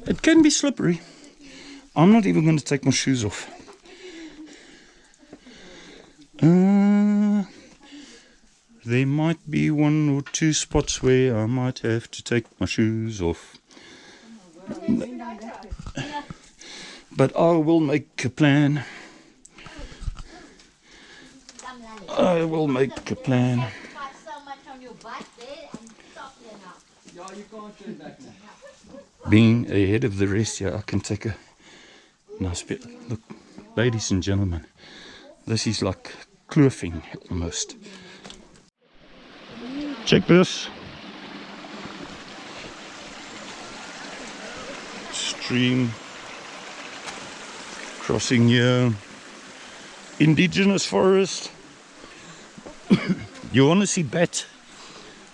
It can be slippery. I'm not even going to take my shoes off. There might be 1 or 2 spots where I might have to take my shoes off. But I will make a plan. I will make a plan. Being ahead of the rest here, I can take a nice bit. Look, ladies and gentlemen, this is like kloofing almost. Check this. Stream crossing here. Indigenous forest. You want to see bat,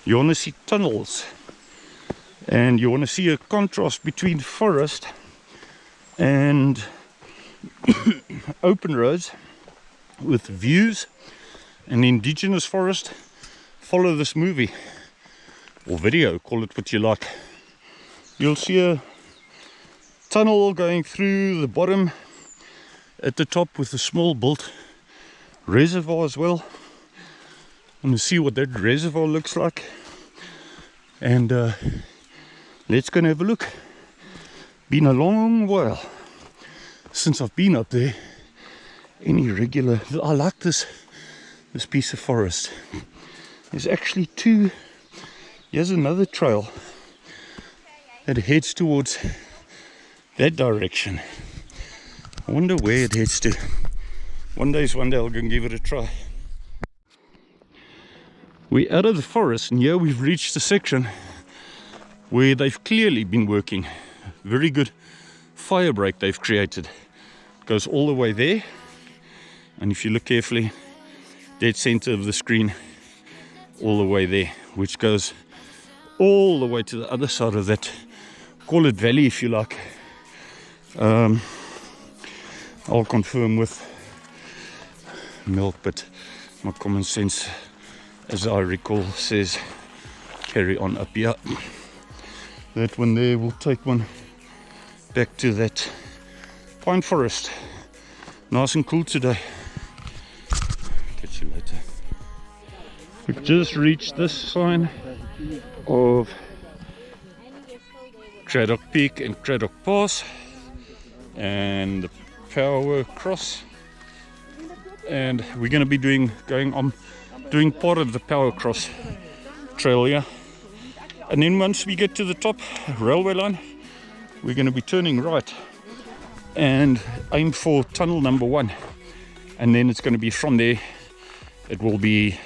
you want to see tunnels, and you want to see a contrast between forest and open roads with views and indigenous forest. Follow this movie or video, call it what you like. You'll see a tunnel going through the bottom at the top with a small built reservoir as well. I'm going to see what that reservoir looks like, and let's go and have a look. Been a long while since I've been up there. Any regular, I like this piece of forest. There's actually 2. Here's another trail that heads towards that direction. I wonder where it heads to. One day I'll go and give it a try. We're out of the forest, and here we've reached a section where they've clearly been working. Very good fire break they've created. It goes all the way there, and if you look carefully, dead center of the screen, all the way there, which goes all the way to the other side of that, call it valley if you like. I'll confirm with milk, but my common sense, as I recall, says carry on up here. That one there will take one back to that pine forest. Nice and cool today. Catch you later. We've just reached this sign of Craddock Peak and Craddock Pass and the power cross, and we're going to be doing part of the power cross trail here, and then once we get to the top railway line, we're going to be turning right and aim for tunnel number 1, and then it's going to be from there, it will be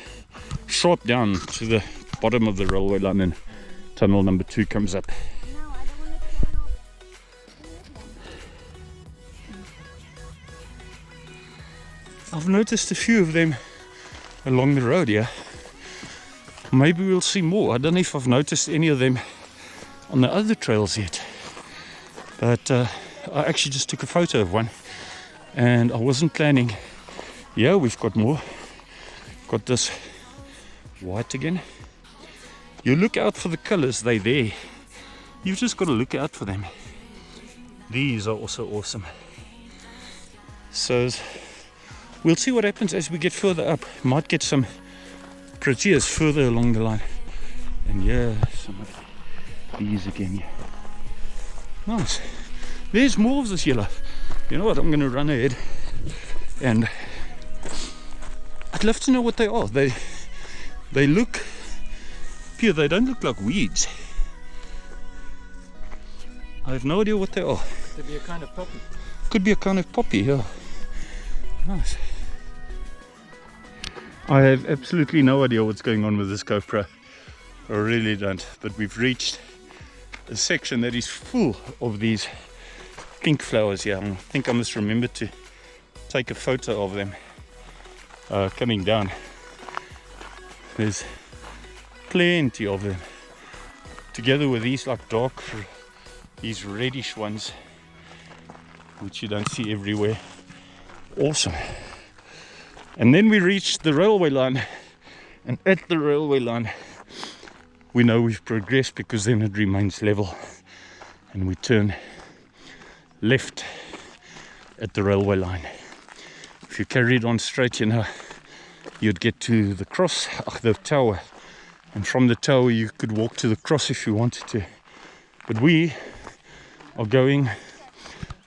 sharp down to the bottom of the railway line, and tunnel number 2 comes up. I've noticed a few of them along the road here. Maybe we'll see more. I don't know if I've noticed any of them on the other trails yet, but I actually just took a photo of one, and I wasn't planning. Yeah, we've got more. Got this white again. You look out for the colors, they're there. You've just got to look out for them. These are also awesome. So we'll see what happens as we get further up. Might get some prettiers further along the line. And yeah, some of these again. Yeah. Nice. There's more of this yellow. You know what? I'm going to run ahead, and I'd love to know what they are. They look pure. They don't look like weeds. I have no idea what they are. Could be a kind of poppy. Could be a kind of poppy, yeah. Nice. I have absolutely no idea what's going on with this GoPro. I really don't. But we've reached a section that is full of these pink flowers here. I think I must remember to take a photo of them coming down. There's plenty of them, together with these like dark, these reddish ones, which you don't see everywhere. Awesome. And then we reached the railway line, and at the railway line we know we've progressed, because then it remains level, and we turn left at the railway line. If you carried on straight, you know, you'd get to the cross, the tower, and from the tower you could walk to the cross if you wanted to. But we are going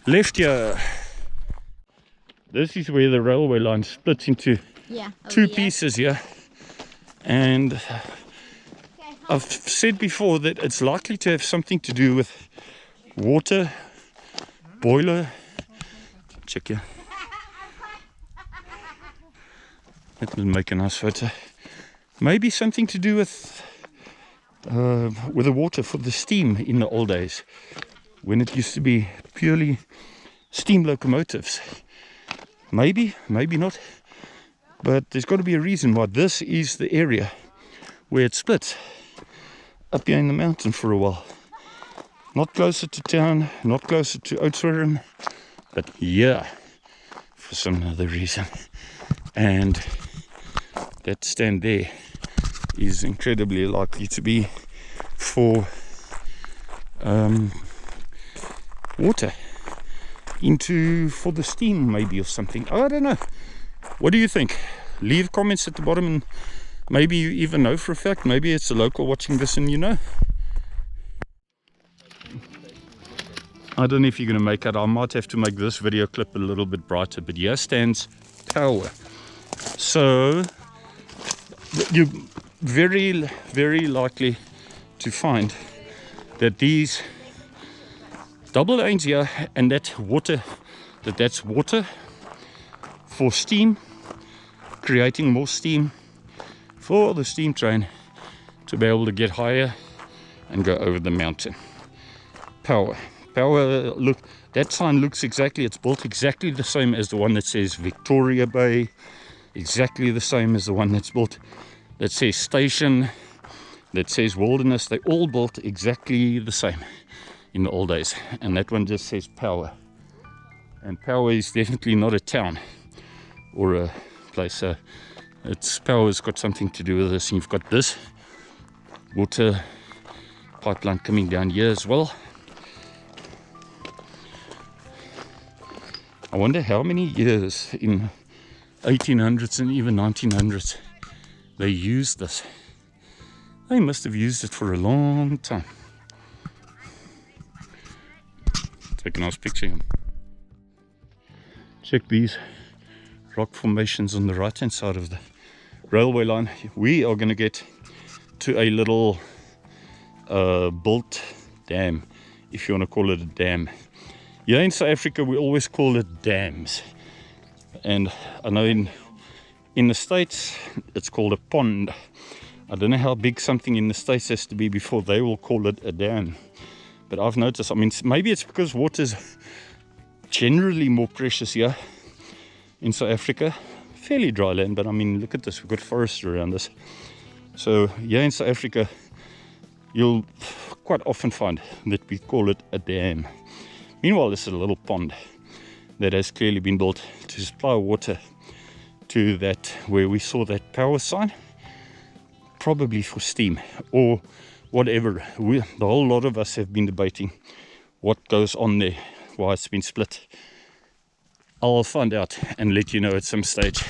left here. This is where the railway line splits into two pieces here. And I've said before that it's likely to have something to do with water, boiler. Check here. That will make a nice photo. Maybe something to do with the water for the steam in the old days, when it used to be purely steam locomotives. Maybe, maybe not. But there's got to be a reason why this is the area where it splits. Up here in the mountain for a while. Not closer to town, not closer to Oudtshoorn, but here for some other reason. And that stand there is incredibly likely to be for water for the steam maybe or something. I don't know. What do you think? Leave comments at the bottom, and maybe you even know for a fact. Maybe it's a local watching this and you know. I don't know if you're going to make it. I might have to make this video clip a little bit brighter, but here stands power. So you're very, very likely to find that these double lanes here and that's water for steam, creating more steam for the steam train to be able to get higher and go over the mountain. Power, look, that sign looks exactly, it's built exactly the same as the one that says Victoria Bay, exactly the same as the one that's built that says station, that says wilderness. They all built exactly the same in the old days, and that one just says power. And power is definitely not a town or a place. It's power's got something to do with this. And you've got this water pipeline coming down here as well. I wonder how many years in 1800s and even 1900s they used this. They must have used it for a long time. Take a nice picture of them. Check these rock formations on the right hand side of the railway line. We are going to get to a little built dam, if you want to call it a dam. Here in South Africa we always call it dams, and I know in the States it's called a pond. I don't know how big something in the States has to be before they will call it a dam. But I've noticed, I mean, maybe it's because water's generally more precious here in South Africa. Fairly dry land, but I mean, look at this, we've got forest around us. So here in South Africa, you'll quite often find that we call it a dam. Meanwhile, this is a little pond that has clearly been built to supply water to that, where we saw that power sign, probably for steam or whatever. The whole lot of us have been debating what goes on there, why it's been split. I'll find out and let you know at some stage.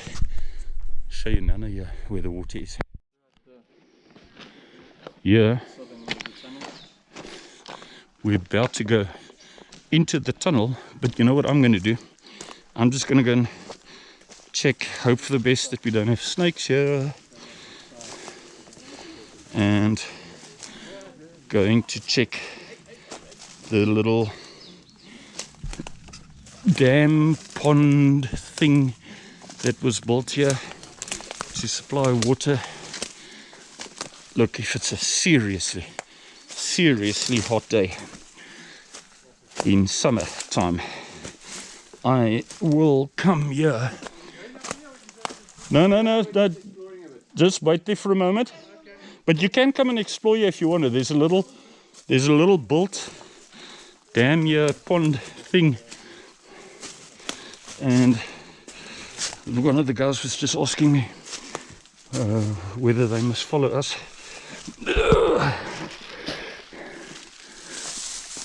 Show you Nana here where the water is. Yeah, we're about to go into the tunnel, but you know what I'm going to do? I'm just going to go and check, hope for the best that we don't have snakes here, and going to check the little dam pond thing that was built here to supply water. Look, if it's a seriously hot day in summertime, I will come here. No, just wait there for a moment. But you can come and explore here if you want to. There's a little built dam here, pond thing. And one of the guys was just asking me whether they must follow us.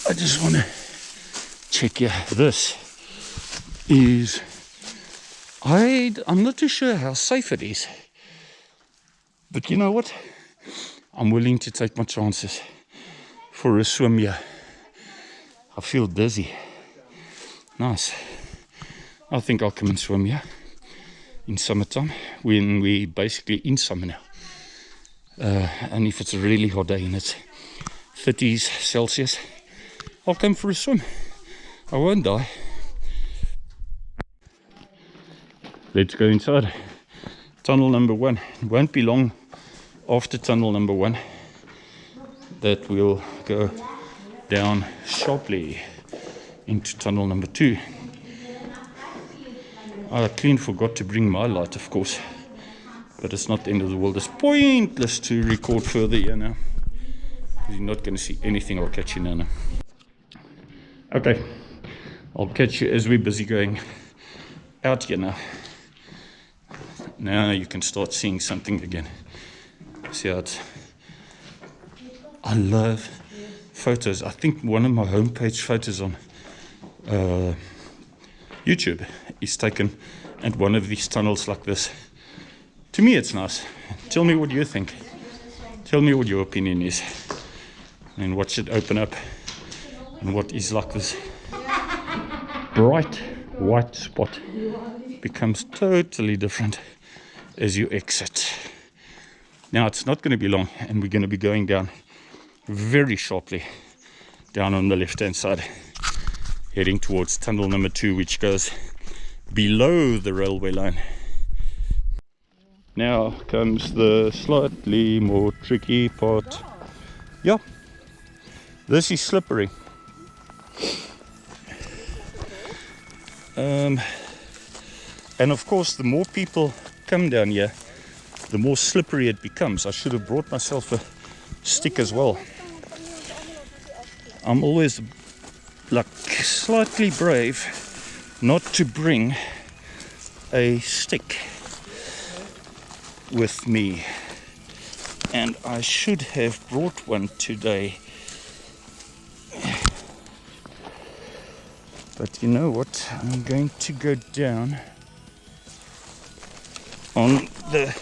I just want to check here. This is, I'm not too sure how safe it is, but you know what? I'm willing to take my chances for a swim here. I feel dizzy. Nice. I think I'll come and swim here in summertime, when we basically in summer now. And if it's a really hot day and it's 30s Celsius, I'll come for a swim. I won't die. Let's go inside. Tunnel number 1. It won't be long after tunnel number 1 that we'll go down sharply into tunnel number 2. I clean forgot to bring my light, of course, but it's not the end of the world. It's pointless to record further here now. You're not going to see anything. I'll catch you now. Okay, I'll catch you as we're busy going out here now. Now you can start seeing something again. See how it's... I love photos. I think one of my homepage photos on YouTube is taken at one of these tunnels like this. To me it's nice. Tell me what you think. Tell me what your opinion is. And watch it open up. And what is like this bright white spot becomes totally different as you exit. Now it's not going to be long, and we're going to be going down very sharply down on the left hand side, heading towards tunnel number 2, which goes below the railway line. Now comes the slightly more tricky part. Yeah, this is slippery. And of course, the more people come down here, the more slippery it becomes. I should have brought myself a stick as well. I'm always like slightly brave not to bring a stick with me, and I should have brought one today. But you know what? I'm going to go down on the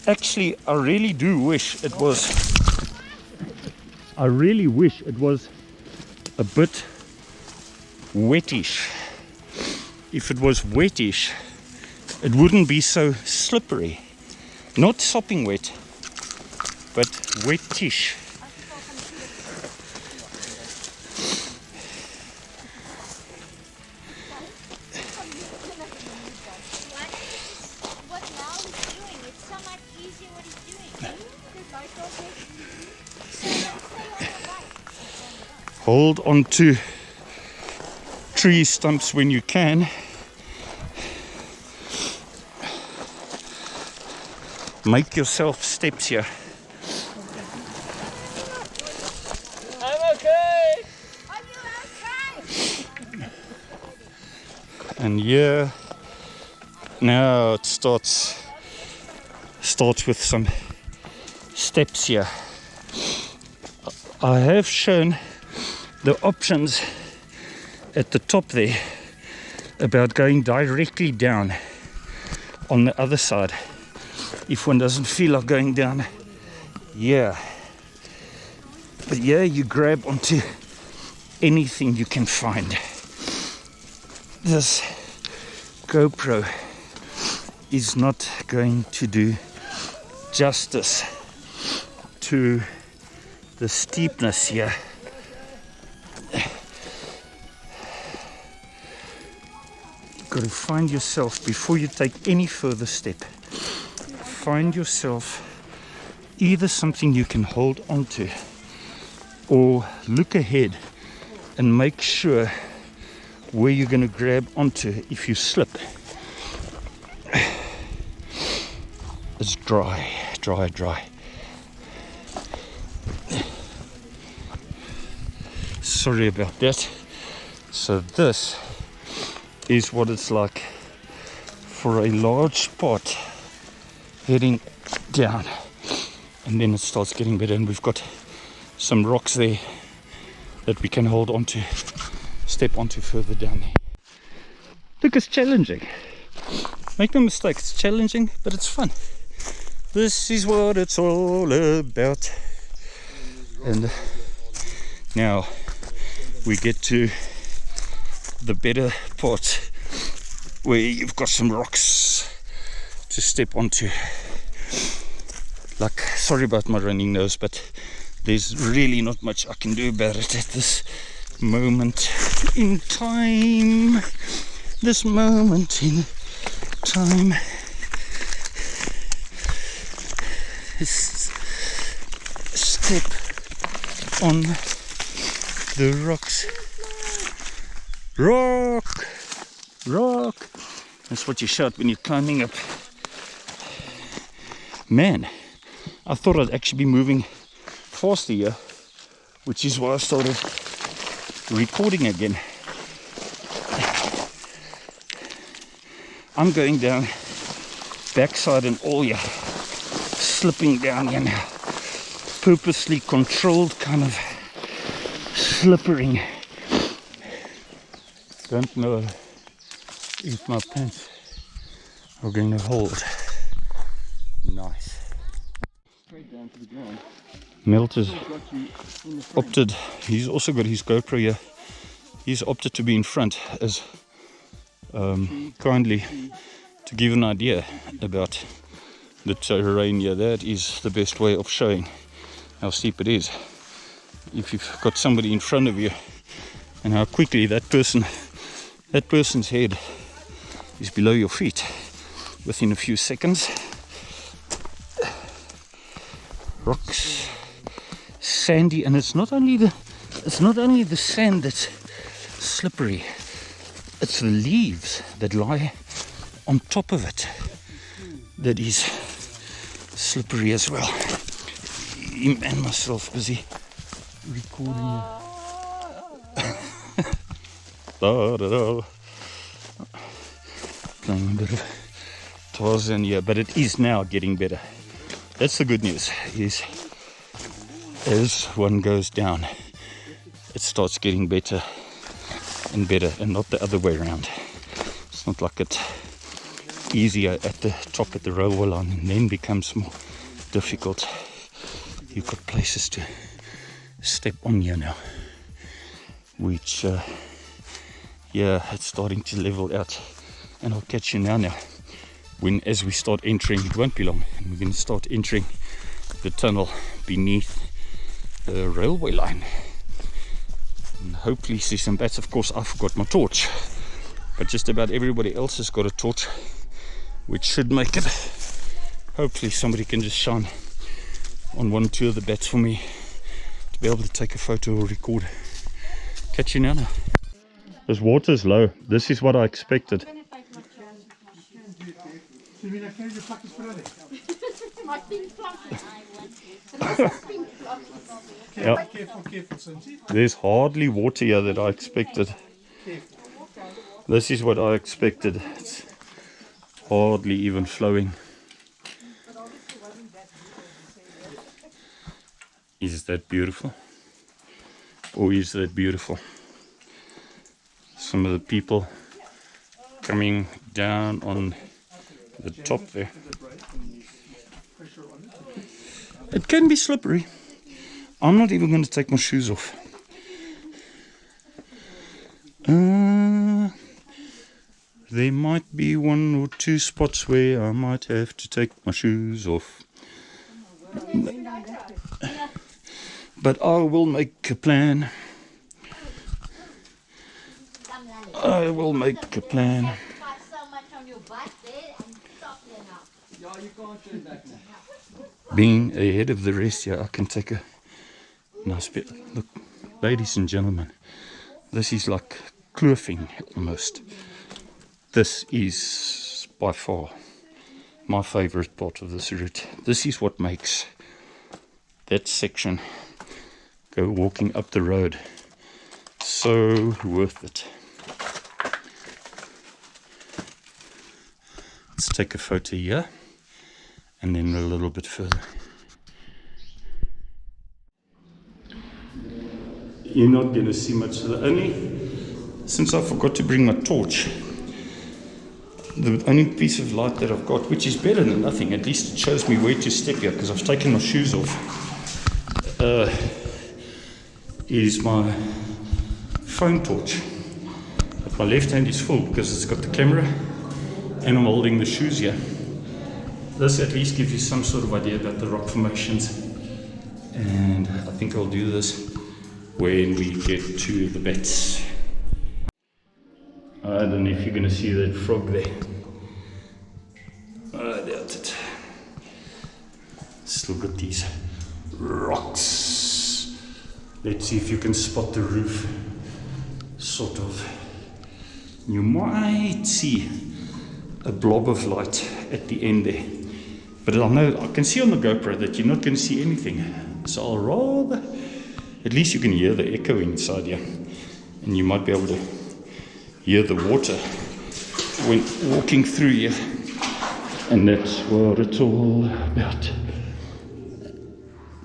actually, I really do wish it was. I really wish it was a bit wettish. If it was wettish, it wouldn't be so slippery. Not sopping wet, but wettish. What now he's doing, it's so much easier what he's doing. Hold on to tree stumps when you can. Make yourself steps here. I'm okay. Are you okay? And here now it starts with some steps here. I have shown the options at the top there about going directly down on the other side if one doesn't feel like going down here. But yeah, you grab onto anything you can find. This GoPro is not going to do justice to the steepness here. You've got to find yourself, before you take any further step, find yourself either something you can hold onto, or look ahead and make sure where you're going to grab onto if you slip. It's dry. Sorry about that. So this is what it's like for a large part heading down, and then it starts getting better, and we've got some rocks there that we can hold onto, step onto further down there. Look, it's challenging. Make no mistake, it's challenging, but it's fun. This is what it's all about. And now we get to the better part where you've got some rocks to step onto. Like, sorry about my running nose, but there's really not much I can do about it at this moment in time. This moment in time. Step on the rocks. Rock! Rock! That's what you shout when you're climbing up. Man, I thought I'd actually be moving faster here, which is why I started recording again. I'm going down backside and all here, slipping down here now. Purposely controlled kind of slippering. Don't know if my pants are going to hold. Nice. Straight down to the ground. Milt has opted, he's also got his GoPro here. He's opted to be in front as kindly to give an idea about the terrain here. That is the best way of showing how steep it is. If you've got somebody in front of you and how quickly that person's head is below your feet within a few seconds. Rocks, sandy, and it's not only the sand that's slippery, it's the leaves that lie on top of it that is slippery as well. Him and myself busy recording. Da, da, da. Playing a bit of Tarzan here, but it is now getting better. That's the good news, is as one goes down, it starts getting better and better, and not the other way around. It's not like it's easier at the top at the railway line and then becomes more difficult. You've got places to step on here now, which yeah, it's starting to level out, and I'll catch you now when, as we start entering, it won't be long, and we're going to start entering the tunnel beneath the railway line, and hopefully see some bats. Of course, I forgot my torch, but just about everybody else has got a torch, which should make it. Hopefully somebody can just shine on 1 or 2 of the bats for me to be able to take a photo or record. Catch you now. This water's low. This is what I expected. Yeah. There's hardly water here that I expected. This is what I expected. It's hardly even flowing. Is that beautiful? Or is that beautiful? Some of the people coming down on the top there. It can be slippery. I'm not even going to take my shoes off. There might be 1 or 2 spots where I might have to take my shoes off. But I will make a plan. I will make a plan. Being ahead of the rest here, I can take a nice bit. Look, ladies and gentlemen, this is like kloofing almost. This is by far my favorite part of this route. This is what makes that section go walking up the road So worth it. Let's take a photo here and then a little bit further. You're not going to see much of the only, since I forgot to bring my torch, the only piece of light that I've got, which is better than nothing, at least it shows me where to step here because I've taken my shoes off, is my phone torch. But my left hand is full because it's got the camera and I'm holding the shoes here. This at least gives you some sort of idea about the rock formations, and I think I'll do this when we get to the beds. I don't know if you're going to see that frog there. I doubt it. Still got these rocks. Let's see if you can spot the roof. Sort of. You might see a blob of light at the end there. But I can see on the GoPro that you're not going to see anything. So I'll rather, at least you can hear the echo inside here. And you might be able to hear the water when walking through here. And that's what it's all about.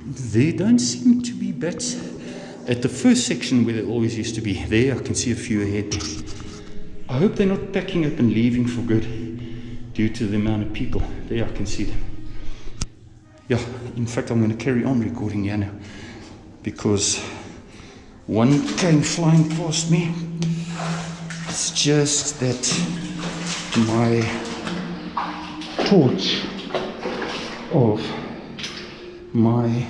There don't seem to be bats at the first section where there always used to be. There I can see a few ahead. I hope they're not packing up and leaving for good due to the amount of people. There I can see them. Yeah, in fact I'm going to carry on recording here now because one came flying past me. It's just that my torch of my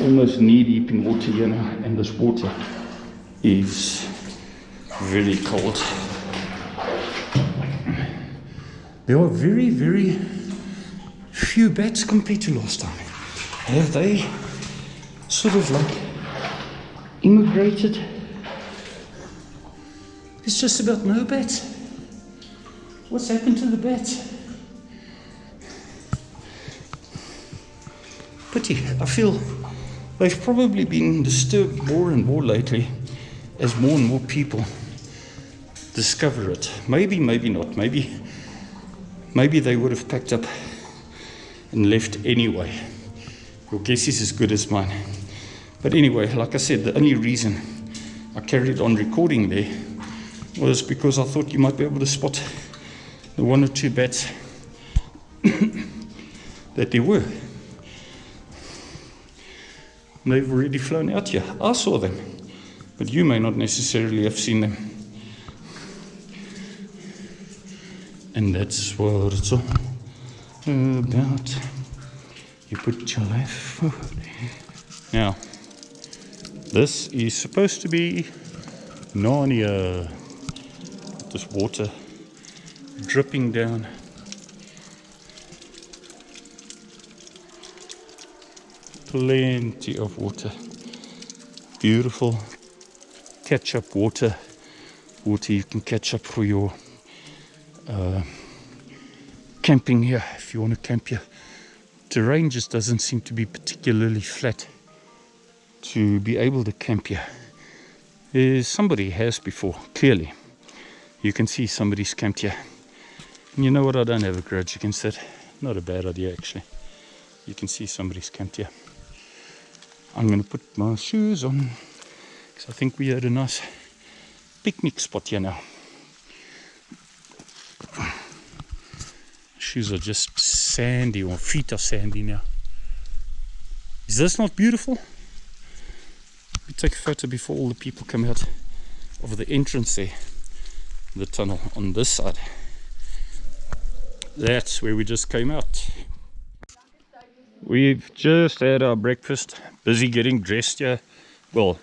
almost knee deep in water here now, and this water is very cold. There are very, very few bats compared to last time. Have they sort of like immigrated? It's just about no bats. What's happened to the bats? Pity. I feel they've probably been disturbed more and more lately as more and more people discover it. Maybe, maybe not. Maybe they would have packed up and left anyway. Your guess is as good as mine. But anyway, like I said, the only reason I carried on recording there was because I thought you might be able to spot the one or two bats that there were. And they've already flown out here. I saw them, but you may not necessarily have seen them. And that's what it's all about. You put your left foot. Now, this is supposed to be Narnia. This water dripping down. Plenty of water. Beautiful catch-up water. Water you can catch up for your camping here, if you want to camp here. Terrain just doesn't seem to be particularly flat to be able to camp here. Somebody has before, clearly. You can see somebody's camped here. And you know what, I don't have a grudge against that. Not a bad idea actually. You can see somebody's camped here. I'm going to put my shoes on because I think we had a nice picnic spot here now. Shoes are just sandy, or feet are sandy now. Is this not beautiful? Let me take a photo before all the people come out of the entrance there, the tunnel on this side. That's where we just came out. We've just had our breakfast, busy getting dressed here. Well,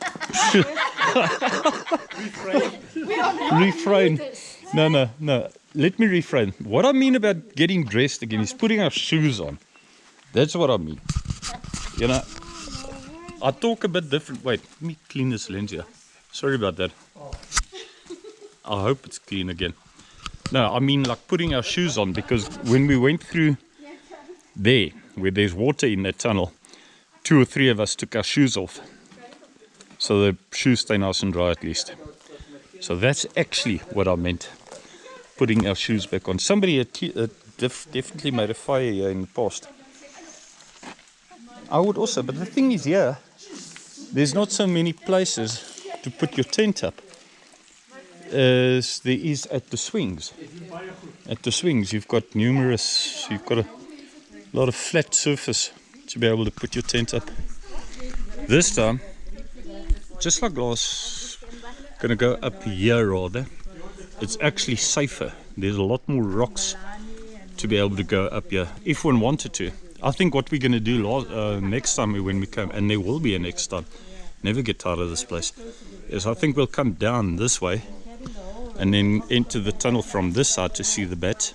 refrain. No. Let me refrain. What I mean about getting dressed again is putting our shoes on. That's what I mean. You know, I talk a bit different. Wait, let me clean this lens here. Sorry about that. I hope it's clean again. No, I mean like putting our shoes on, because when we went through there, where there's water in that tunnel, 2 or 3 of us took our shoes off, so the shoes stay nice and dry at least. So that's actually what I meant, putting our shoes back on. Somebody definitely made a fire here in the past. I would also, but the thing is here, there's not so many places to put your tent up as there is at the swings. At the swings you've got a lot of flat surface to be able to put your tent up. This time, just like last, gonna go up here rather. It's actually safer. There's a lot more rocks to be able to go up here if one wanted to. I think what we're gonna do next time when we come, and there will be a next time, never get tired of this place, is I think we'll come down this way and then enter the tunnel from this side to see the bats,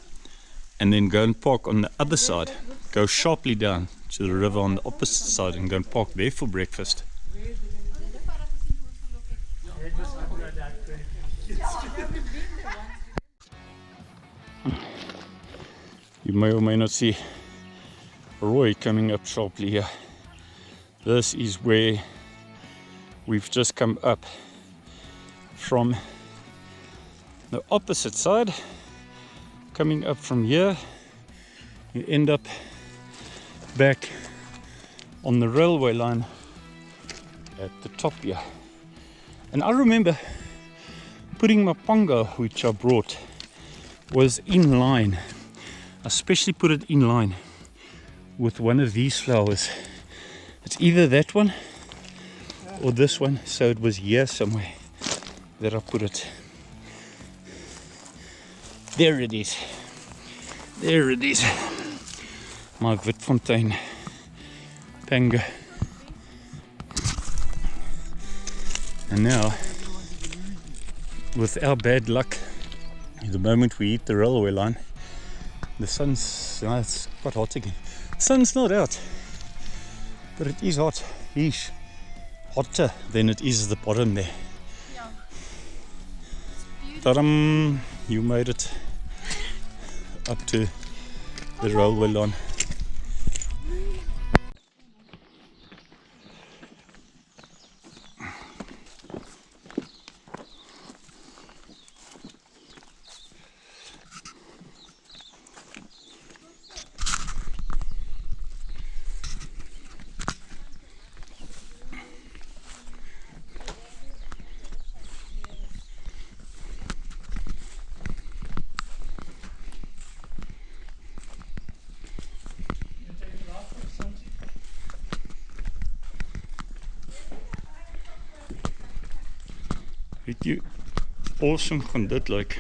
and then go and park on the other side, go sharply down to the river on the opposite side and go and park there for breakfast. You may or may not see Roy coming up sharply here. This is where we've just come up from the opposite side. Coming up from here, you end up back on the railway line at the top here. And I remember putting my pongo, which I brought, was in line. I especially put it in line with one of these flowers. It's either that one or this one, so it was here somewhere that I put it. There it is. There it is. My Witfontein panga. And now, with our bad luck, the moment we hit the railway line, the sun's, it's quite hot again. The sun's not out, but it is hot. Yeesh. Hotter than it is at the bottom there. Ta-dam! You made it up to the railway line. Weet jy awesome gaan dit lyk?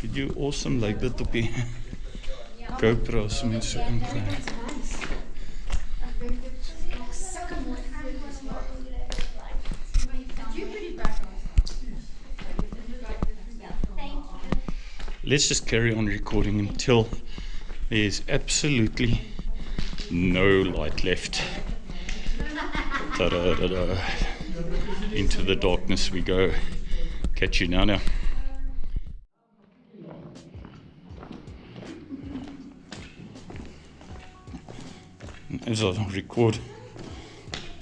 Weet jy awesome lyk dit op die GoPro as mense so ingaan? Let's just carry on recording until there's absolutely no light left. Ta-da-da-da. Into the darkness we go. Catch you now. As I record,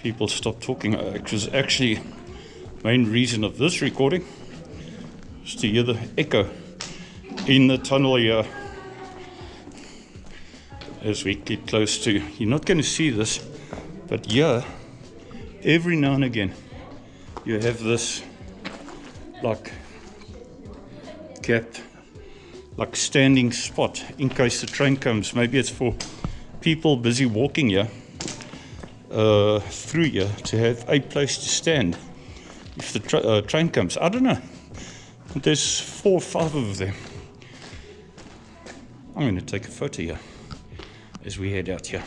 people stop talking. Because actually, main reason of this recording is to hear the echo in the tunnel here. As we get close to, you're not going to see this, but here, every now and again, you have this like gapped, like standing spot in case the train comes. Maybe it's for people busy walking here through here to have a place to stand if the train comes. I don't know. There's 4 or 5 of them. I'm going to take a photo here as we head out here.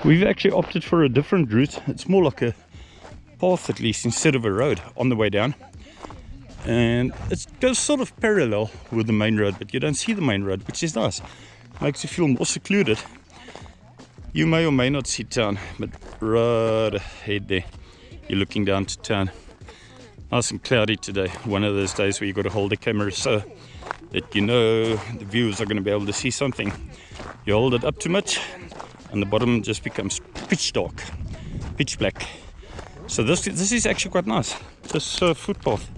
We've actually opted for a different route. It's more like a path, at least, instead of a road on the way down. And it goes sort of parallel with the main road, but you don't see the main road, which is nice. Makes you feel more secluded. You may or may not see town, but right ahead there, you're looking down to town. Nice and cloudy today. One of those days where you've got to hold the camera so that you know the viewers are going to be able to see something. You hold it up too much and the bottom just becomes pitch dark, pitch black. So this is actually quite nice. This footpath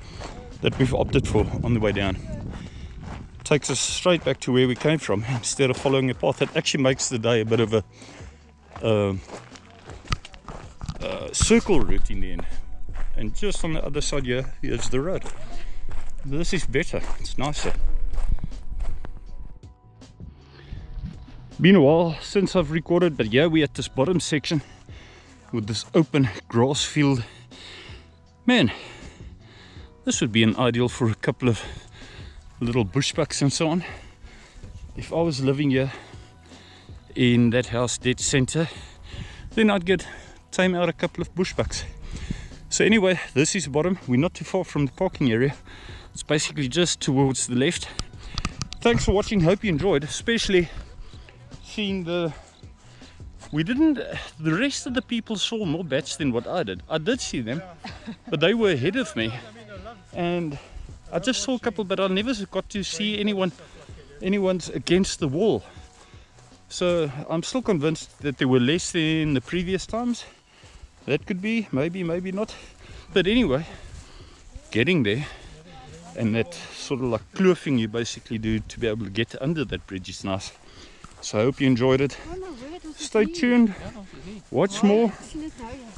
that we've opted for on the way down takes us straight back to where we came from instead of following a path. It actually makes the day a bit of a circle route in the end. And just on the other side here, here's the road. This is better, it's nicer. Been a while since I've recorded, but yeah, we're at this bottom section with this open grass field. Man, this would be an ideal for a couple of little bushbucks and so on. If I was living here in that house dead center, then I'd get tame out a couple of bushbucks. So anyway, this is the bottom. We're not too far from the parking area. It's basically just towards the left. Thanks for watching, hope you enjoyed, especially seeing the rest of the people saw more bats than what I did. I did see them, but they were ahead of me, and I just saw a couple, but I never got to see anyone's against the wall. So I'm still convinced that there were less than the previous times. That could be, maybe not. But anyway, getting there, and that sort of like kloofing you basically do to be able to get under that bridge is nice. So I hope you enjoyed it. Stay tuned, watch more,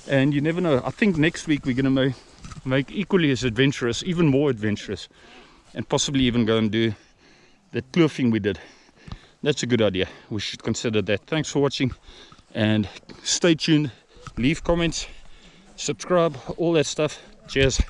and you never know. I think next week we're going to make equally as adventurous, even more adventurous, and possibly even go and do that kloofing we did. That's a good idea. We should consider that. Thanks for watching, and stay tuned. Leave comments, subscribe, all that stuff. Cheers.